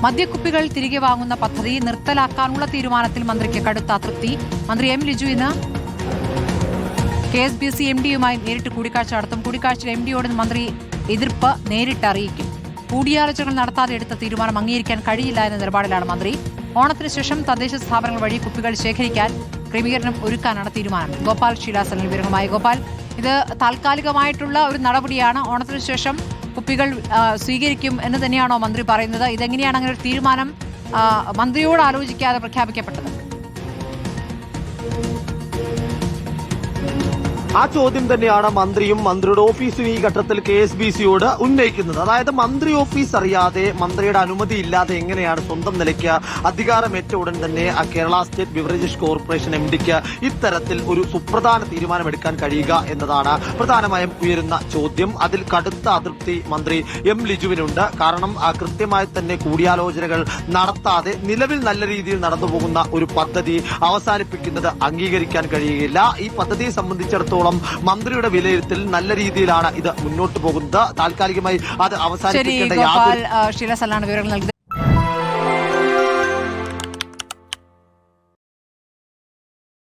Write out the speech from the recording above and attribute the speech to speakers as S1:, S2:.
S1: മദ്യക്കുപ്പികൾ തിരികെ വാങ്ങുന്ന പദ്ധതി നിർത്തലാക്കാനുള്ള തീരുമാനത്തിൽ മന്ത്രിക്ക് കടുത്ത അതൃപ്തി. മന്ത്രി എം ലിജു ഇന്ന് KSBC MD-യുമായി നേരിട്ട് കൂടിക്കാഴ്ച നടത്തും. കൂടിക്കാഴ്ചയിൽ MD-യോട് മന്ത്രി എതിർപ്പ് നേരിട്ട് അറിയിക്കും. കൂടിയാലോചനകൾ നടത്താതെ എടുത്ത തീരുമാനം അംഗീകരിക്കാൻ കഴിയില്ല എന്ന നിലപാടിലാണ് മന്ത്രി. ഓണത്തിന് ശേഷം തദ്ദേശ സ്ഥാപനങ്ങൾ വഴി കുപ്പികൾ ശേഖരിക്കാൻ ക്രമീകരണം ഒരുക്കാനാണ് തീരുമാനം. ഗോപാൽ ശീലാസനിൽ വിവരങ്ങളുമായി. ഗോപാൽ, ഇത് താൽക്കാലികമായിട്ടുള്ള ഒരു നടപടിയാണ്. ഓണത്തിന് ശേഷം കുപ്പികൾ സ്വീകരിക്കും എന്ന് തന്നെയാണോ മന്ത്രി പറയുന്നത്? ഇതെങ്ങനെയാണ് അങ്ങനെ ഒരു തീരുമാനം മന്ത്രിയോട് ആലോചിക്കാതെ പ്രഖ്യാപിക്കപ്പെട്ടത്?
S2: ആ ചോദ്യം തന്നെയാണ് മന്ത്രിയും മന്ത്രിയുടെ ഓഫീസും ഈ ഘട്ടത്തിൽ KSBC-യോട് ഉന്നയിക്കുന്നത്. അതായത് മന്ത്രി ഓഫീസ് അറിയാതെ, മന്ത്രിയുടെ അനുമതി ഇല്ലാതെ എങ്ങനെയാണ് സ്വന്തം നിലയ്ക്ക് അധികാരമേറ്റ ഉടൻ തന്നെ കേരള സ്റ്റേറ്റ് ബിവറേജസ് കോർപ്പറേഷൻ MD-ക്ക് ഇത്തരത്തിൽ ഒരു സുപ്രധാന തീരുമാനമെടുക്കാൻ കഴിയുക എന്നതാണ് പ്രധാനമായും ഉയരുന്ന ചോദ്യം. അതിൽ കടുത്ത അതൃപ്തി മന്ത്രി എം ലിജുവിനുണ്ട്. കാരണം കൃത്യമായി തന്നെ കൂടിയാലോചനകൾ നടത്താതെ നിലവിൽ നല്ല രീതിയിൽ നടന്നുപോകുന്ന ഒരു പദ്ധതി അവസാനിപ്പിക്കുന്നത് അംഗീകരിക്കാൻ കഴിയുകയില്ല. ഈ പദ്ധതിയെ സംബന്ധിച്ചിടത്തോളം മന്ത്രിയുടെ വിലയിരുത്തൽ നല്ല രീതിയിലാണ് ഇത് മുന്നോട്ട് പോകുന്നത്. താൽക്കാലികമായി അത് അവസാനിപ്പിക്കേണ്ട
S1: ശീലസലാണ് വിവരങ്ങൾ നൽകിയത്.